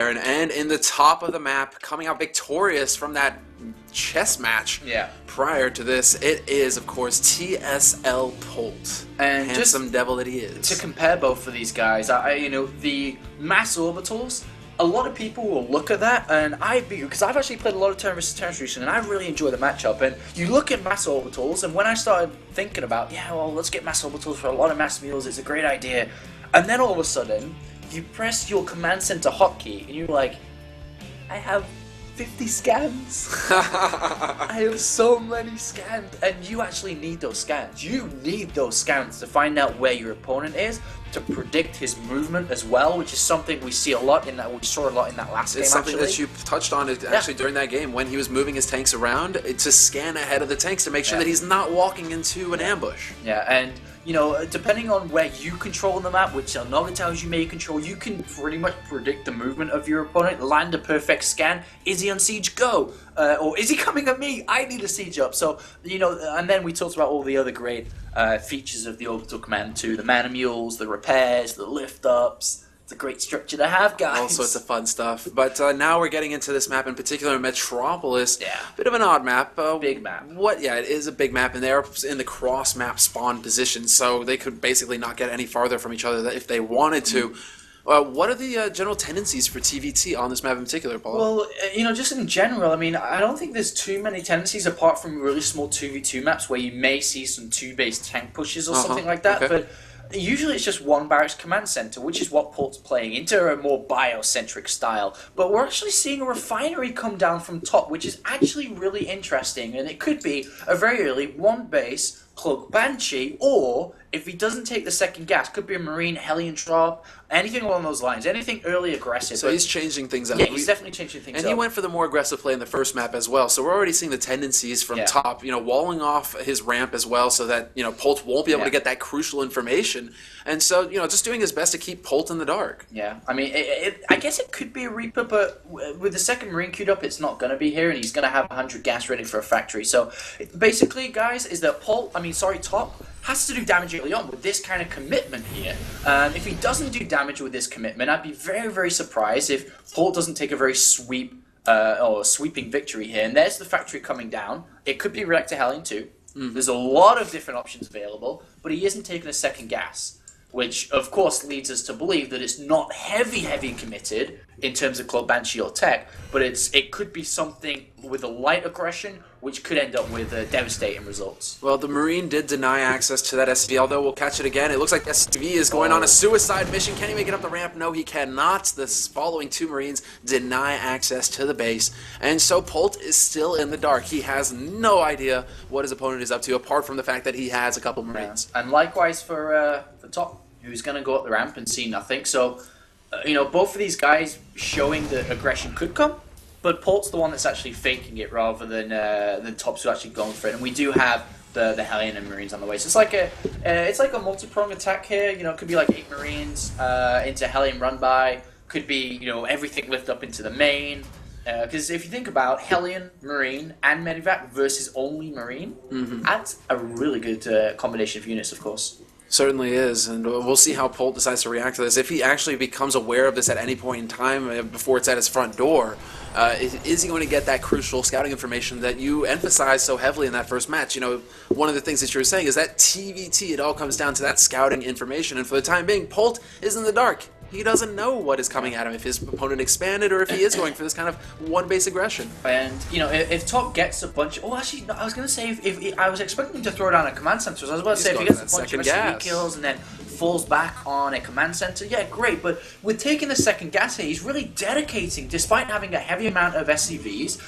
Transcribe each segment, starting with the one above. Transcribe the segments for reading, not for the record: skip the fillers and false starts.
And in the top of the map, coming out victorious from that chess match prior to this, it is, of course, TSL.Polt. And handsome just devil that he is. To compare both of these guys, the mass orbitals, a lot of people will look at that, and because I've actually played a lot of Terran vs. Terran recently, and I really enjoy the matchup. And you look at mass orbitals, and when I started thinking about, let's get mass orbitals for a lot of mass meals, it's a great idea. And then all of a sudden, you press your command center hotkey, and you're like, I have 50 scans. I have so many scans, and you actually need those scans. You need those scans to find out where your opponent is, to predict his movement as well, which is something we see a lot in that. We saw a lot in that last game. It's something that you touched on actually during that game when he was moving his tanks around to scan ahead of the tanks to make sure that he's not walking into an ambush. Yeah, and depending on where you control the map, which Noga tells you may control, you can pretty much predict the movement of your opponent, land a perfect scan. Is he on siege? Go! Or is he coming at me? I need a siege up. So, and then we talked about all the other great features of the Orbital Command too. The mana mules, the repairs, the lift ups. It's a great structure to have, guys. All sorts of fun stuff. But now we're getting into this map in particular, Metropolis. Yeah. Bit of an odd map. Big map. Yeah, it is a big map, and they're in the cross-map spawn position, so they could basically not get any farther from each other if they wanted to. What are the general tendencies for TVT on this map in particular, Paul? Well, just in general, I don't think there's too many tendencies apart from really small 2v2 maps where you may see some 2-base tank pushes or something like that, but usually it's just one barracks command center, which is what Polt's playing, into a more biocentric style. But we're actually seeing a refinery come down from top, which is actually really interesting, and it could be a very early one-base Cloak Banshee, or if he doesn't take the second gas, could be a Marine Hellion Drop, anything along those lines, anything early aggressive. So he's changing things up. Yeah, he's definitely changing things up. And he went for the more aggressive play in the first map as well, so we're already seeing the tendencies from top, walling off his ramp as well so that, Polt won't be able to get that crucial information. And so, just doing his best to keep Polt in the dark. Yeah, I guess it could be a Reaper, but with the second Marine queued up, it's not going to be here, and he's going to have 100 gas ready for a factory. So, basically, guys, is that Top has to do damage early on with this kind of commitment here. If he doesn't do damage with this commitment, I'd be very, very surprised if Polt doesn't take a very sweeping victory here. And there's the factory coming down. It could be Reactor Hellion too. There's a lot of different options available, but he isn't taking a second gas, which of course leads us to believe that it's not heavy committed in terms of Cloak Banshee or tech, but it could be something with a light aggression, which could end up with devastating results. Well, the Marine did deny access to that SCV, although we'll catch it again. It looks like SCV is going on a suicide mission. Can he make it up the ramp? No, he cannot. The following two Marines deny access to the base, and so Polt is still in the dark. He has no idea what his opponent is up to, apart from the fact that he has a couple Marines. And likewise for Top, who's going to go up the ramp and see nothing. So, both of these guys showing that aggression could come, but Polt's the one that's actually faking it rather than Top's who actually going for it. And we do have the Hellion and Marines on the way. So it's like a multi-pronged attack here. It could be like 8 Marines into Hellion run by. Could be everything lift up into the main. Because if you think about Hellion, Marine, and Medivac versus only Marine, that's a really good combination of units, of course. Certainly is, and we'll see how Polt decides to react to this. If he actually becomes aware of this at any point in time before it's at his front door, is he going to get that crucial scouting information that you emphasized so heavily in that first match? One of the things that you were saying is that TVT, it all comes down to that scouting information, and for the time being, Polt is in the dark. He doesn't know what is coming at him, if his opponent expanded or if he is going for this kind of one-base aggression. And, if Top gets a bunch of... Oh, actually, no, I was going to say, if I was expecting him to throw down a command center. So I was about to say, if he gets a bunch of SCV kills and then falls back on a command center, yeah, great. But with taking the second gas here, he's really dedicating, despite having a heavy amount of SCVs,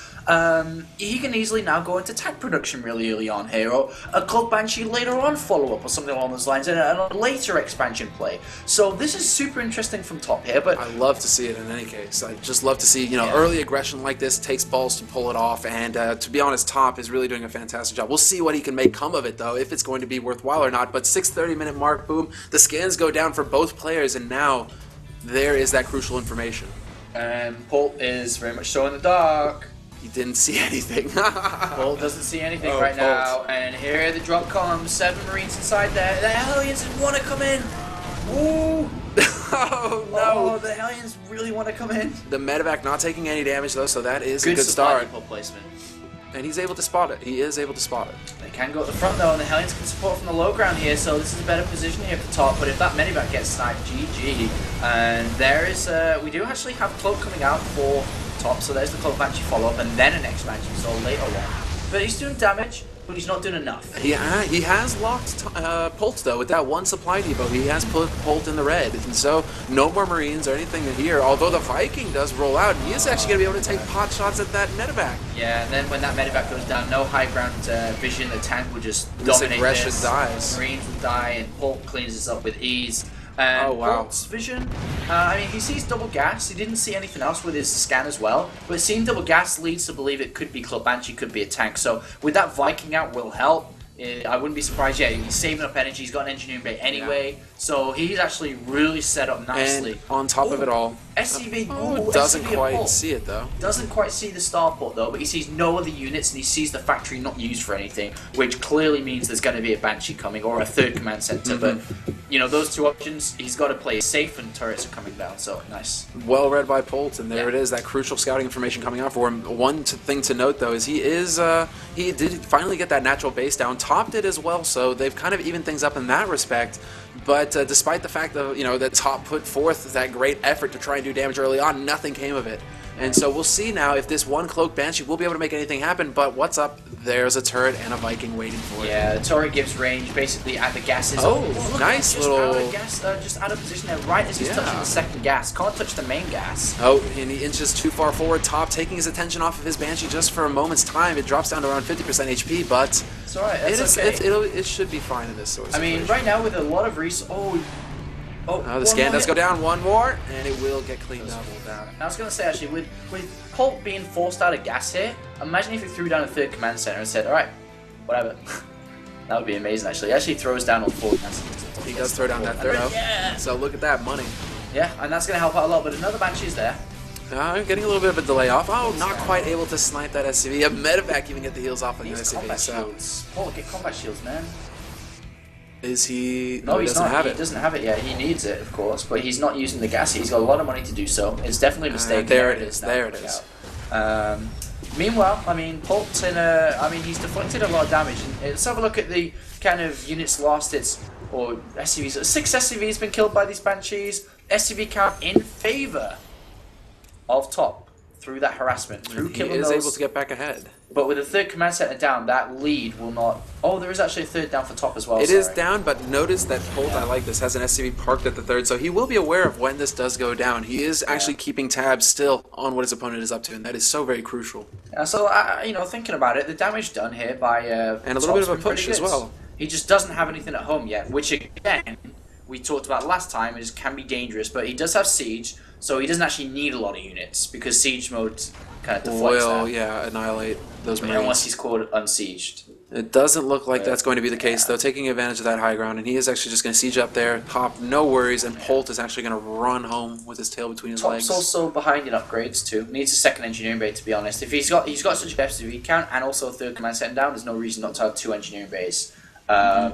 he can easily now go into tank production really early on here, or a Cloak Banshee later on follow-up or something along those lines, and a later expansion play. So this is super interesting from Top here, but... I love to see it in any case. I just love to see, early aggression like this, takes balls to pull it off, and to be honest, Top is really doing a fantastic job. We'll see what he can make come of it, though, if it's going to be worthwhile or not, but 6:30-minute mark, boom, the scans go down for both players, and now there is that crucial information. And Polt is very much so in the dark. He didn't see anything. Polt doesn't see anything right now, and here the drop comes. 7 Marines inside there. The Hellions want to come in. Ooh! Oh no! Oh, the Hellions really want to come in. The medevac not taking any damage though, so that is a good supply start. depot placement. And he's able to spot it. He is able to spot it. They can go at the front though, and the Hellions can support from the low ground here, so this is a better position here for top. But if that medevac gets sniped, GG. And there is, we do actually have Cloak coming out for top, so there's the Cloak Banshee follow-up, and then an expansion, so later on. But he's doing damage, but he's not doing enough. He has locked Polt though with that one supply depot. He has put Polt in the red, and so no more Marines or anything here. Although the Viking does roll out, he is actually going to be able to take pot shots at that medevac. Yeah, and then when that medevac goes down, no high ground vision, the tank will just dominate aggression this. dies. Marines will die, and Polt cleans this up with ease. Oh, wow. Polt's vision, I mean, he sees double gas. He didn't see anything else with his scan as well, but seeing double gas leads to believe it could be Club Banshee, could be a tank. So with that Viking out will help. I wouldn't be surprised. Yeah, he's saving up energy. He's got an engineering bay anyway, so he's actually really set up nicely. And on top of it all, SCV doesn't SCV quite Polt. see it though. Doesn't quite see the starport though, but he sees no other units and he sees the factory not used for anything, which clearly means there's going to be a Banshee coming or a third command center. But you know, those two options, he's got to play safe, and turrets are coming down. So nice. Well read by Polt, and there it is, that crucial scouting information coming out for him. One thing to note though is he did finally get that natural base down. Top did as well, so they've kind of evened things up in that respect. But despite the fact that that Top put forth that great effort to try and do damage early on, nothing came of it. And so we'll see now if this one Cloak Banshee will be able to make anything happen. But what's up? There's a turret and a Viking waiting for it. Yeah, the turret gives range basically at the gases. Oh, look, nice just little... Out of gas, just out of position there, right as he's touching the second gas. Can't touch the main gas. Oh, and he inches too far forward. Top taking his attention off of his Banshee just for a moment's time. It drops down to around 50% HP, but it's alright. It should be fine in this sort of situation. I mean, right now with a lot of the scan does go down one more, and it will get cleaned up. I was going to say, actually, with Polt being forced out of gas here, imagine if he threw down a third command center and said, alright, whatever. That would be amazing, actually. He actually throws down all four command centers. He does throw down that third, yeah. So look at that, money. Yeah, and that's going to help out a lot, but another Banshee's there. Getting a little bit of a delay off. Oh, not quite able to snipe that SCV. A medevac even get the heals off of the SCV. Shields. Polt, get combat shields, man. Is he... No, he doesn't have it. He doesn't have it yet. He needs it, of course, but he's not using the gas. He's got a lot of money to do so. It's definitely a mistake. There it is. There it is. Meanwhile, I mean, Polt's in a... I mean, he's deflected a lot of damage. And let's have a look at the kind of units lost. Or SCVs. 6 SCVs been killed by these Banshees. SCV count in favor of Top through that harassment. Through killing those. He is able to get back ahead. But with a third command center down, that lead will not... Oh, there is actually a third down for Top as well. It is down, but notice that Polt, I like this, has an SCV parked at the third, so he will be aware of when this does go down. He is actually keeping tabs still on what his opponent is up to, and that is so very crucial. So, thinking about it, the damage done here by... and a little bit of a push as well. He just doesn't have anything at home yet, which again, we talked about last time, can be dangerous, but he does have Siege, so he doesn't actually need a lot of units, because Siege mode kind of deflects that. Yeah, annihilate those Marines. Unless he's called unsieged. It doesn't look like that's going to be the case, though, taking advantage of that high ground, and he is actually just going to siege up there, Top, no worries, and Polt is actually going to run home with his tail between his legs. Top's also behind in upgrades, too. Needs a second engineering bay, to be honest. If he's got such a FCV count and also a third command center down, there's no reason not to have 2 engineering bays.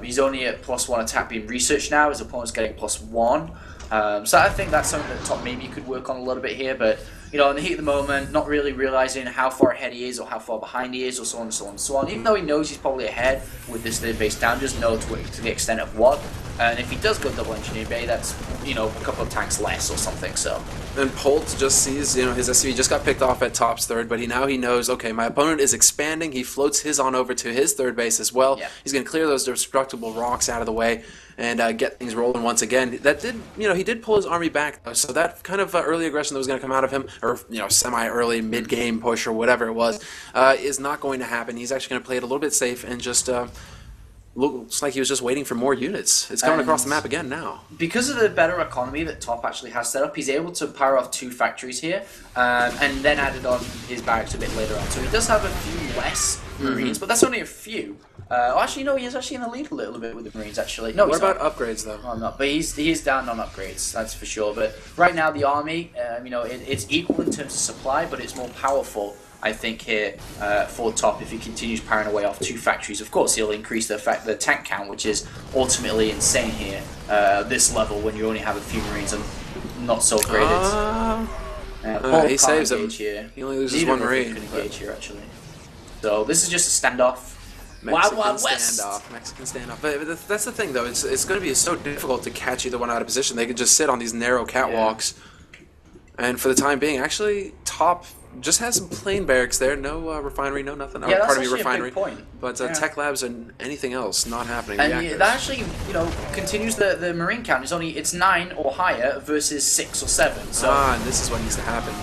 He's only at +1 attack being researched now, his opponent's getting +1. So I think that's something that Top maybe could work on a little bit here, but in the heat of the moment, not really realizing how far ahead he is or how far behind he is or so on and so on and so on. Even though he knows he's probably ahead with this third base down, just know to the extent of what. And if he does go double engineering bay, that's a couple of tanks less or something. So. And Polt just sees his SCV just got picked off at Top's third, but he knows, okay, my opponent is expanding. He floats his on over to his third base as well. Yeah. He's going to clear those destructible rocks out of the way and get things rolling once again. That did, he did pull his army back, though, so that kind of early aggression that was going to come out of him, or semi-early mid-game push or whatever it was, is not going to happen. He's actually going to play it a little bit safe and just looks like he was just waiting for more units. It's coming across the map again now. Because of the better economy that Top actually has set up, he's able to power off 2 factories here, and then added on his barracks a bit later on. So he does have a few less Marines, but that's only a few. Actually, no, he's actually in the lead a little bit with the Marines, actually. No, What he's about not. upgrades, though? Oh, no, but he is down on upgrades, that's for sure. But right now, the army, it's equal in terms of supply, but it's more powerful, I think, here for Top if he continues powering away off 2 factories. Of course, he'll increase the tank count, which is ultimately insane here. This level, when you only have a few Marines and not so graded. He saves him. Here. He only loses 1 Marine. Can engage here, actually. So this is just a standoff. Mexican Wild West. standoff. Mexican standoff. But that's the thing, though. It's going to be so difficult to catch either one out of position. They can just sit on these narrow catwalks. Yeah. And for the time being, actually, Top just has some plain barracks there. No refinery, no nothing. Yeah, pardon that's me, refinery. a big point. But tech labs and anything else not happening. And that actually, continues the Marine count. It's 9 or higher versus 6 or 7. So. And this is what needs to happen.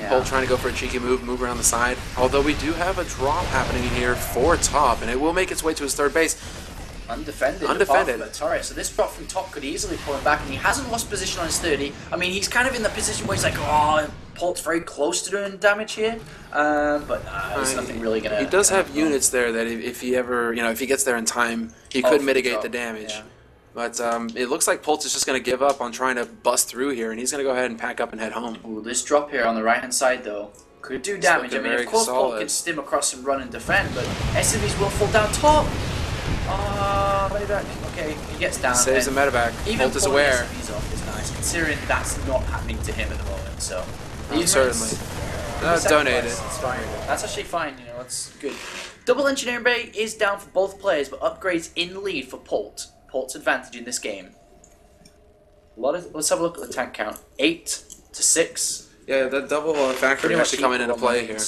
Yeah. Polt trying to go for a cheeky move around the side. Although we do have a drop happening here for Top, and it will make its way to his third base. Undefended. Turret. So this drop from Top could easily pull him back, and he hasn't lost position on his 30. I mean, he's kind of in the position where he's like, oh, Polt's very close to doing damage here, but there's nothing really gonna. He does have units there that if he ever, if he gets there in time, he could mitigate the damage. Yeah. But it looks like Polt is just going to give up on trying to bust through here, and he's going to go ahead and pack up and head home. Ooh, this drop here on the right-hand side, though, could do damage. I mean, of course, Polt can stim across and run and defend, but SMEs will fall down Top. Medevac. Okay, he gets down. Saves the medevac. Polt is aware. SMEs off is nice, considering that's not happening to him at the moment. So certainly. Donated. It's fine. That's actually fine. That's good. Double engineering bay is down for both players, but upgrades in the lead for Polt. Polt's advantage in this game. Let's have a look at the tank count. 8 to 6. Yeah, that double factory actually coming into play here.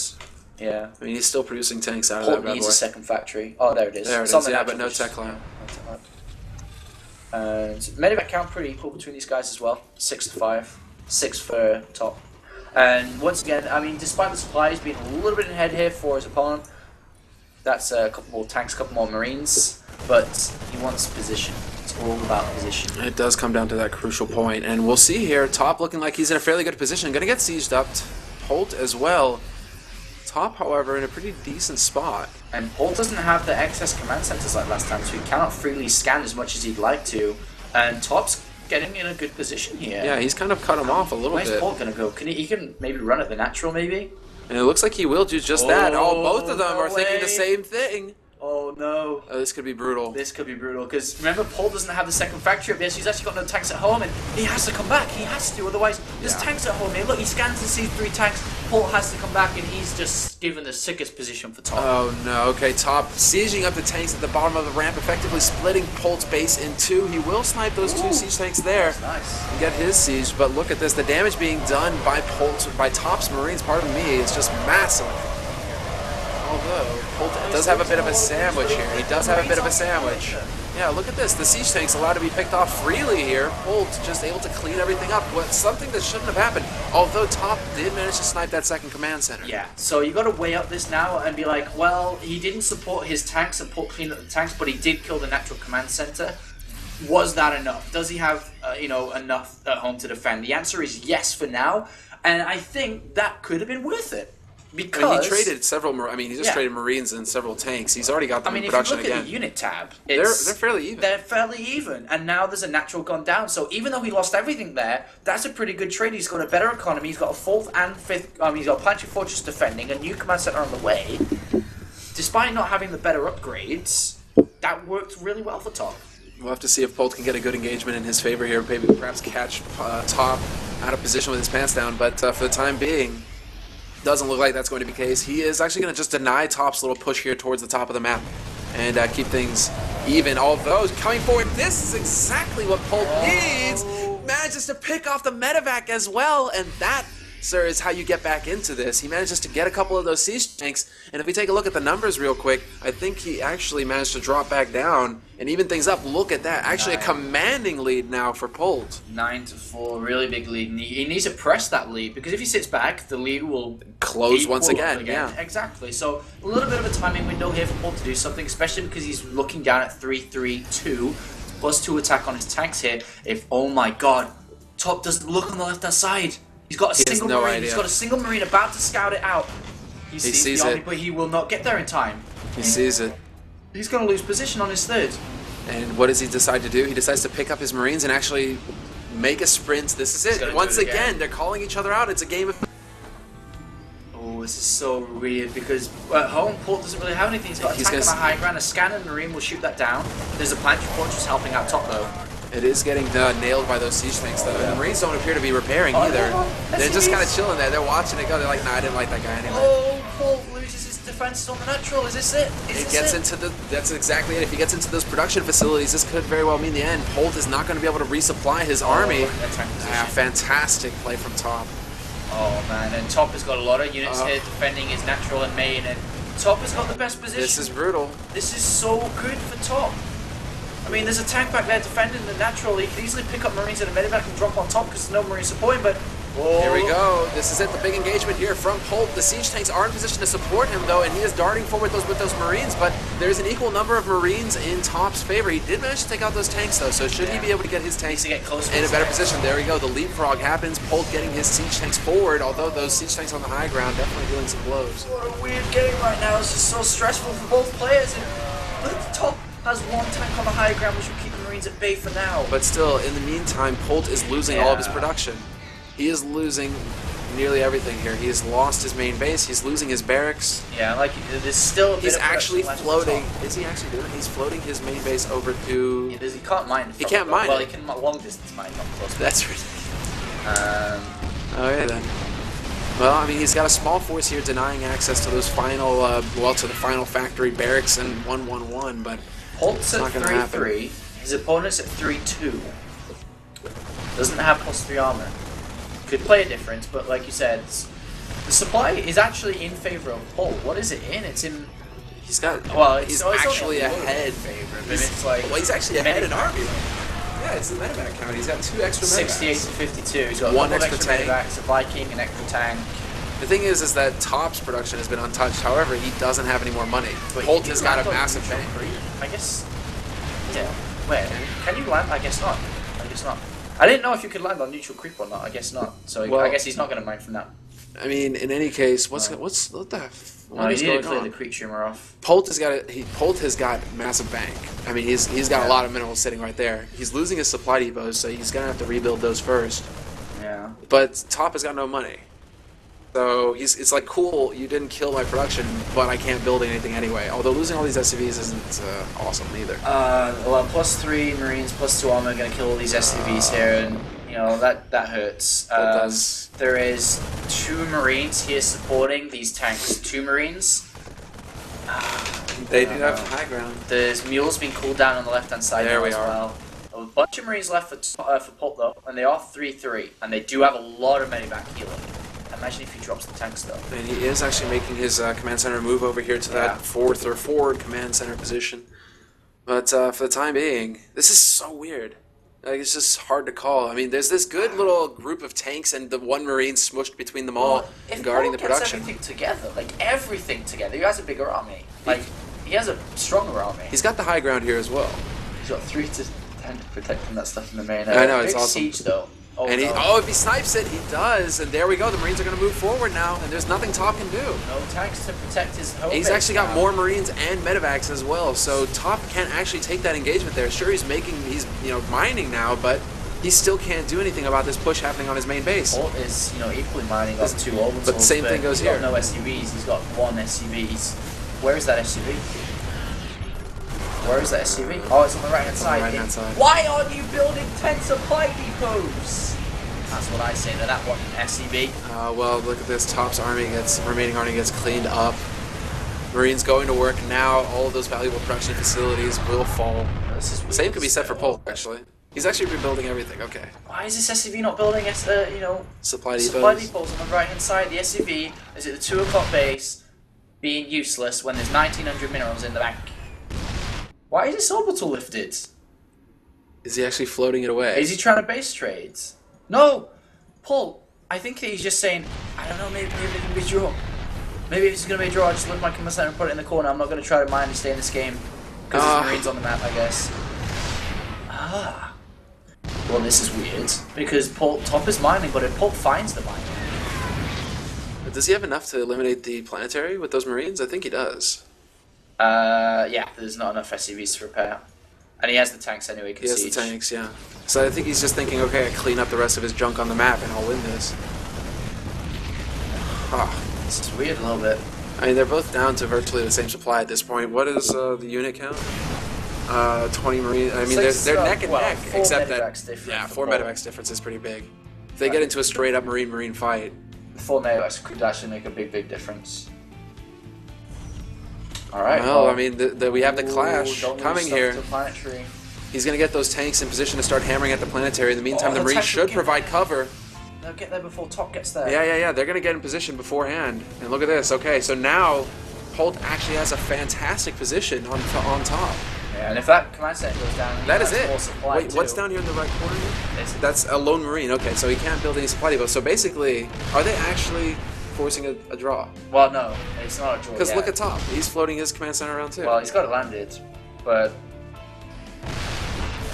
Yeah. I mean, he's still producing tanks out of Polt that bad needs boy. a second factory. Oh, there it is. There it is, yeah, but no tech lab. And medevac count pretty equal between these guys as well. 6 to 5. 6 for Top. And once again, I mean, despite the supplies being a little bit ahead here for his opponent, that's a couple more tanks, a couple more Marines. But he wants position. It's all about position. It does come down to that crucial point, and we'll see here. Top looking like he's in a fairly good position. Going to get sieged up. Polt as well. Top, however, in a pretty decent spot. And Polt doesn't have the excess command centers like last time, so he cannot freely scan as much as he'd like to. And Top's getting in a good position here. Yeah, he's kind of cut him off a little bit. Where's Polt going to go? He can maybe run at the natural, maybe? And it looks like he will do just that. Oh, both of them are thinking the same thing. Oh no. Oh, this could be brutal. This could be brutal, because remember, Polt doesn't have the second factory up there, so he's actually got no tanks at home, and he has to come back. He has to, otherwise there's tanks at home here. Look, he scans and sees 3 tanks. Polt has to come back, and he's just given the sickest position for Top. Oh no, okay, Top sieging up the tanks at the bottom of the ramp, effectively splitting Polt's base in 2. He will snipe those 2 siege tanks there. That's nice. And get his siege, but look at this. The damage being done by Top's Marines, pardon me, is just massive. Although, Polt does have a bit of a sandwich here. He does have a bit of a sandwich. Yeah, look at this. The siege tank's allowed to be picked off freely here. Polt just able to clean everything up. Something that shouldn't have happened. Although Top did manage to snipe that second command center. Yeah, so you got to weigh up this now and be like, well, he didn't support his tanks and clean up the tanks, but he did kill the natural command center. Was that enough? Does he have, enough at home to defend? The answer is yes for now, and I think that could have been worth it. Because he traded several. I mean, he just traded Marines and several tanks. He's already got them in production again. If you look at the unit tab, they're fairly even. They're fairly even, and now there's a natural gone down. So even though he lost everything there, that's a pretty good trade. He's got a better economy. He's got a 4th and 5th. He's got a planetary fortress defending, a new command center on the way. Despite not having the better upgrades, that worked really well for Top. We'll have to see if Polt can get a good engagement in his favor here. Maybe perhaps catch Top out of position with his pants down. But for the time being, doesn't look like that's going to be the case. He is actually going to just deny Top's little push here towards the top of the map and keep things even. Although, coming forward, this is exactly what Polt needs. Manages to pick off the medevac as well, and that, sir, is how you get back into this. He manages to get a couple of those siege tanks, and if we take a look at the numbers real quick, I think he actually managed to drop back down and even things up. Look at that. Actually, a commanding lead now for Polt. 9 to 4, really big lead. And he needs to press that lead, because if he sits back, the lead will close once again. Yeah, exactly. So a little bit of a timing window here for Polt to do something, especially because he's looking down at 3-3-2, +2 attack on his tanks here. Oh my God, Top doesn't look on the left-hand side. He's got a single Marine. He's got a single Marine about to scout it out. He sees the army, but he will not get there in time. He sees it. He's going to lose position on his third. And what does he decide to do? He decides to pick up his Marines and actually make a sprint. This is it. Once again, they're calling each other out. It's a game of... Oh, this is so weird because Polt doesn't really have anything. He's got a tank on the high ground. A scanner Marine will shoot that down. There's a planetary fortress helping out top though. It is getting nailed by those siege tanks though. And the Marines don't appear to be repairing either. They're just kind of chilling there. They're watching it go. They're like, nah, I didn't like that guy anyway. Oh, Polt loses his defense on the natural. Is this it? That's exactly it. If he gets into those production facilities, this could very well mean the end. Polt is not going to be able to resupply his army. Fantastic play from top. Oh man, and top has got a lot of units here defending his natural and main, and top has got the best position. This is brutal. This is so good for top. I mean, there's a tank back there defending the natural. He can easily pick up Marines and a medivac and drop on top because there's no Marine supporting, but... Here we go. This is it, the big engagement here from Polt. The siege tanks are in position to support him, though, and he is darting forward with those Marines, but there's an equal number of Marines in Top's favor. He did manage to take out those tanks, though, so should he be able to get his tanks in a better position? There we go. The leapfrog happens. Polt getting his siege tanks forward, although those siege tanks on the high ground definitely dealing some blows. What a weird game right now. It's just so stressful for both players. And look at the top. Has one tank on the high ground, which will keep the Marines at bay for now. But still, in the meantime, Polt is losing all of his production. He is losing nearly everything here. He has lost his main base. He's losing his barracks. Yeah, like there's still. He's actually floating. Is he actually doing it? He's floating his main base over to. He can't mine. He can't mine. Well, he can long distance mine, not close. That's ridiculous. Okay then. Well, I mean, he's got a small force here denying access to those final, to the final factory barracks and 1-1-1, but Polt's at 3-3. His opponent's at 3-2. Doesn't have +3 armor. Could play a difference, but like you said, the supply is actually in favor of Polt. What is it in? It's in. He's got. Well, he's actually ahead. It's like. Well, he's actually ahead in army. Yeah, it's the medevac count. He's got 2 extra medevacs. 68 to 52. He's got one extra tank. Medevacs, a Viking, an extra tank. The thing is that Top's production has been untouched. However, he doesn't have any more money. But Polt has got a massive tank. I guess. Yeah. Where? Can you land? I guess not. I guess not. I didn't know if you could land on neutral creep or not. I guess not. So well, I guess he's not going to mine from that. I mean, in any case, what the what is he going to clear on? the creep tumor off. Polt has got massive bank. I mean, he's got a lot of minerals sitting right there. He's losing his supply depots, so he's gonna have to rebuild those first. Yeah. But Top has got no money. So it's like, cool, you didn't kill my production, but I can't build anything anyway. Although losing all these SCVs isn't awesome either. Well, +3 Marines, +2 armor, gonna kill all these SCVs here, and you know that hurts. That does. There is 2 Marines here supporting these tanks. 2 Marines. They do have high ground. There's mules being cooled down on the left-hand side there as well. A bunch of Marines left for Polt though, and they are 3-3, and they do have a lot of medevac healing. Imagine if he drops the tanks though. And he is actually making his command center move over here to that 4th or forward command center position. But for the time being, this is so weird. Like, it's just hard to call. I mean, there's this good little group of tanks and the 1 Marine smushed between them all and guarding the production. If everything together, like everything together, he has a bigger army. Like, he has a stronger army. He's got the high ground here as well. He's got 3 to 10 protecting that stuff in the main. I know, it's awesome. Siege though. Oh, and if he snipes it, he does. And there we go. The Marines are going to move forward now, and there's nothing Top can do. No tanks to protect his home. He's actually got more Marines and medevacs as well, so Top can't actually take that engagement there. Sure, he's mining now, but he still can't do anything about this push happening on his main base. Polt is equally mining up 2 orbitals. But the same thing goes here. He's got no SUVs. He's got 1 SUV. Where is that SUV? Where is that SUV? Oh, it's on the right-hand side. Why aren't you building 10 supply depots? That's what I say. That one SUV. Well, look at this. Top's remaining army gets cleaned up. Marines going to work now. All of those valuable production facilities will fall. Same could be said for Polt, actually. He's actually rebuilding everything. Okay. Why is this SUV not building supply depots? Supply depots on the right-hand side. The SUV is at the 2 o'clock base, being useless when there's 1,900 minerals in the bank. Why is this orbital lifted? Is he actually floating it away? Is he trying to base trades? No! Polt, I think he's just saying, I don't know, maybe it can be a draw. Maybe if it's going to be a draw, I'll just lift my command center and put it in the corner. I'm not going to try to mine and stay in this game. Because there's Marines on the map, I guess. Well, this is weird. Because Top is mining, but if Polt finds the mine. Does he have enough to eliminate the planetary with those Marines? I think he does. Yeah, there's not enough SCVs to repair. And he has the tanks anyway, He has the tanks, yeah. So I think he's just thinking, okay, I clean up the rest of his junk on the map and I'll win this. Ah. This is weird a little bit. I mean, they're both down to virtually the same supply at this point. What is the unit count? 20 Marine. I mean, they're neck and neck, except that, yeah, 4 medevacs difference is pretty big. If they get into a straight up Marine fight, 4 medevacs could actually make a big difference. All right. Well, I mean, we have the clash coming here. Planetary. He's going to get those tanks in position to start hammering at the planetary. In the meantime, the Marines should provide cover. They'll get there before Top gets there. Yeah. They're going to get in position beforehand. And look at this. Okay, so now Polt actually has a fantastic position on top. Yeah, and if that command center goes down, that is it. Wait, what's down here in the right corner? That's a lone Marine. Okay, so he can't build any supply depots. So basically, are they actually forcing a draw? Well, no, it's not a draw. Because look at Top. He's floating his command center around too. Well, he's got it landed, but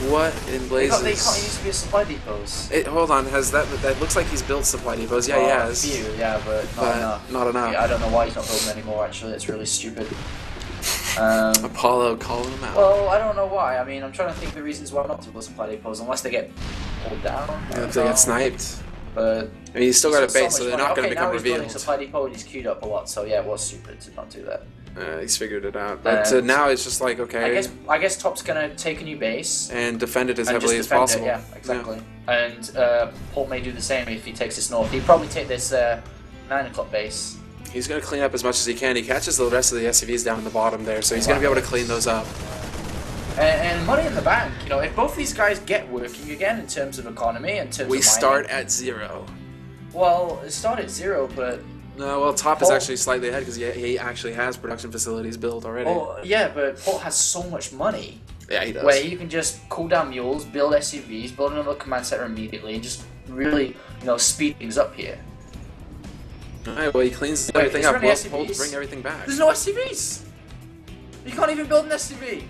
what in blazes? They can't use to be a supply depots. Hold on, that looks like he's built supply depots. Yeah, he has. A few, yeah, but not enough. Not enough. Yeah, I don't know why he's not building anymore. Actually, it's really stupid. Apollo calling him out. Well, I don't know why. I mean, I'm trying to think of the reasons why not to build supply depots, unless they get pulled down. Yeah, if they get sniped. But I mean, he's still got a base, so they're not going to become revealed. He's building supply depot and he's queued up a lot, so yeah, it was stupid to not do that. He's figured it out. But now it's just like, okay. I guess Top's going to take a new base. And defend it as heavily as possible. Yeah, exactly. Yeah. And Polt may do the same if he takes this north. He'd probably take this 9 o'clock base. He's going to clean up as much as he can. He catches the rest of the SCVs down in the bottom there, so he's going to be able to clean those up. And money in the bank, you know, if both these guys get working again in terms of economy, in terms of we start at 0. Well, it started at 0, but... No, well, Top is actually slightly ahead because he actually has production facilities built already. Oh, yeah, but Polt has so much money. Yeah, he does. Where you can just cool down mules, build SCVs, build another command center immediately, and just really, you know, speed things up here. Alright, well, he cleans everything up. Well, Polt bring everything back. There's no SCVs! You can't even build an SCV.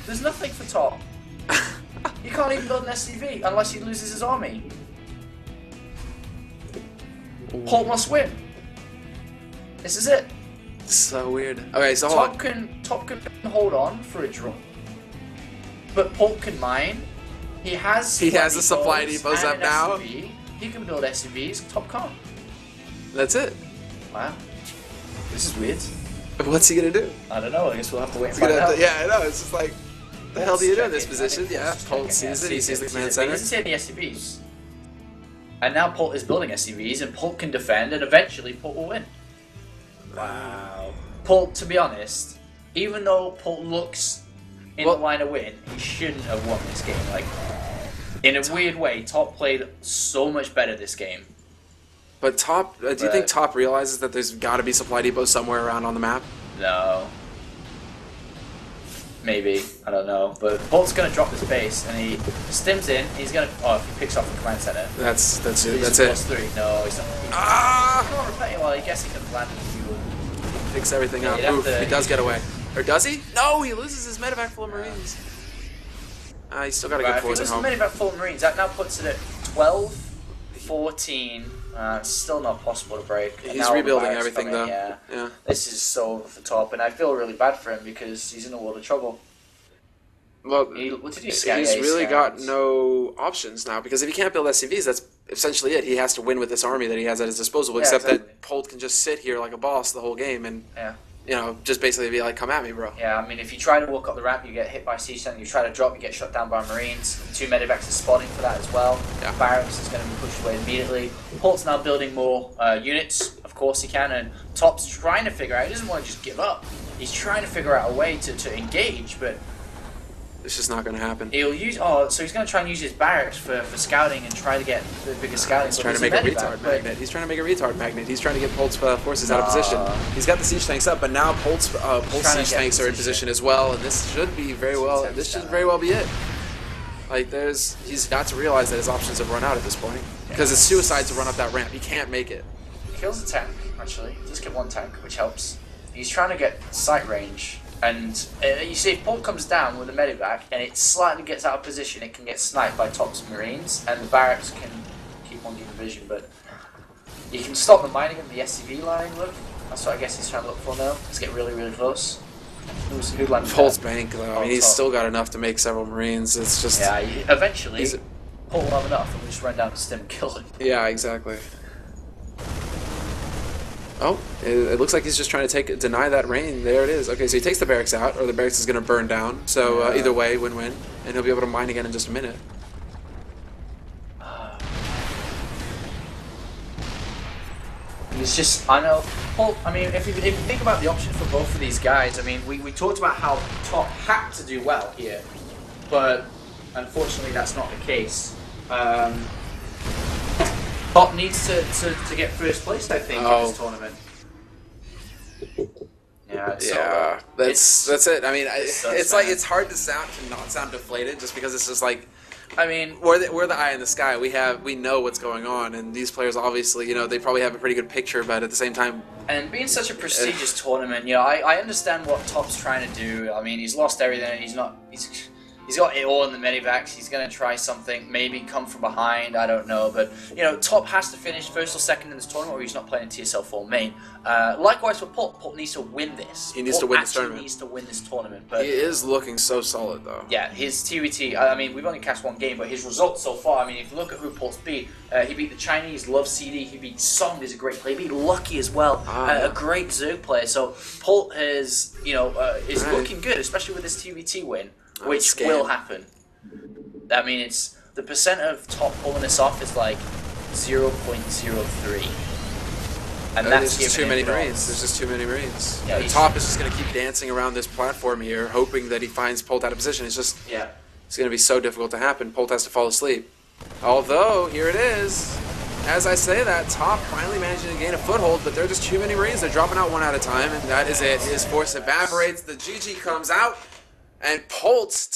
There's nothing for Top. You can't even build an SCV unless he loses his army. Polt must win. This is it. So weird. Okay, so Top can hold on for a draw, but Polt can mine. He has the supply depots up now. SCV. He can build SCVs. Top can't. That's it. Wow. This is weird. What's he gonna do? I don't know. I guess we'll have to wait and find out. Yeah, I know. It's just like, what the hell do you do in this position? Yeah, Polt sees it. He sees the command center. He doesn't see any SCVs. And now Polt is building SCVs, and Polt can defend, and eventually Polt will win. Wow. Polt, to be honest, even though Polt looks in the line of win, he shouldn't have won this game. Like, in a weird way, Top played so much better this game. But Top, do you think Top realizes that there's got to be supply depots somewhere around on the map? No. Maybe. I don't know. But Polt's going to drop his base, and he stims in. He's going to... Oh, if he picks off the command center. That's it. That's it. +3. No, he's not... Well, I guess he could have landed a few. Picks everything up. Oof, he does get away. Or does he? No, he loses his medevac full of Marines. He's still got a good force at home. If he loses medevac full of Marines, that now puts it at 12, 14... it's still not possible to break. He's rebuilding everything, though. Yeah. This is so over the top, and I feel really bad for him because he's in a world of trouble. Well, he's really got no options now, because if he can't build SCVs, that's essentially it. He has to win with this army that he has at his disposal, except that Polt can just sit here like a boss the whole game and, you know, just basically be like, come at me, bro. Yeah, I mean, if you try to walk up the ramp, you get hit by siege tank. You try to drop, you get shot down by Marines. 2 medevacs are spotting for that as well. Yeah. Barracks is going to be pushed away immediately. Polt's now building more units. Of course he can, and Top's trying to figure out. He doesn't want to just give up. He's trying to figure out a way to engage, but it's just not going to happen. He'll use so he's going to try and use his barracks for scouting and try to get the biggest scouting. He's trying to make a retard magnet. He's trying to make a retard magnet. He's trying to get Polt's forces out of position. He's got the siege tanks up, but now Polt's siege tanks are in position as well, and this should be very well. This should very well be it. Like he's got to realize that his options have run out at this point, because it's suicide to run up that ramp. He can't make it. He kills the tank. Actually, he just get 1 tank, which helps. He's trying to get sight range. And you see, if Polt comes down with a medevac and it slightly gets out of position, it can get sniped by Top's Marines, and the barracks can keep on giving vision. But you can stop the mining of the SCV line. Look, that's what I guess he's trying to look for now. Let's get really, really close. Who'd land Polt's bank, though. I mean, he's top. still got enough to make several Marines. It's just... Yeah, eventually, Polt will have enough, and we'll just run down to stim and kill him. Yeah, exactly. Oh, it looks like he's just trying to deny that rain. There it is. Okay, so he takes the barracks out, or the barracks is going to burn down. So either way, win-win. And he'll be able to mine again in just a minute. It's just, I know, Polt, I mean, if you think about the options for both of these guys, I mean, we talked about how Top had to do well here, but unfortunately that's not the case. Top needs to get first place, I think, in this tournament. Yeah, that's it. I mean, it's like it's hard to not sound deflated, just because it's just like, I mean, we're the eye in the sky. We know what's going on, and these players obviously, you know, they probably have a pretty good picture, but at the same time, and being such a prestigious tournament, you know, I understand what Top's trying to do. I mean, he's lost everything. He's got it all in the medivacs. He's going to try something, maybe come from behind, I don't know. But, you know, Top has to finish first or second in this tournament, or he's not playing TSL4 main. Likewise for Polt. Polt needs to win this. He needs to win this tournament. He needs to win this tournament. But he is looking so solid, though. Yeah, his TVT, I mean, we've only cast one game, but his results so far, I mean, if you look at who Polt's beat, he beat the Chinese, Love CD, he beat Song, is a great player, he beat Lucky as well, a great Zerg player. So Polt is, you know, is looking good, especially with this TVT win, which will happen. I mean, it's the percent of Top pulling this off is like 0.03. And that's just too many Marines. There's just too many Marines. Yeah, Top is just going to keep dancing around this platform here, hoping that he finds Polt out of position. It's just, it's going to be so difficult to happen. Polt has to fall asleep. Although, here it is. As I say that, Top finally managing to gain a foothold, but there are just too many Marines. They're dropping out one at a time, and that is it. His force evaporates. The GG comes out, and Polt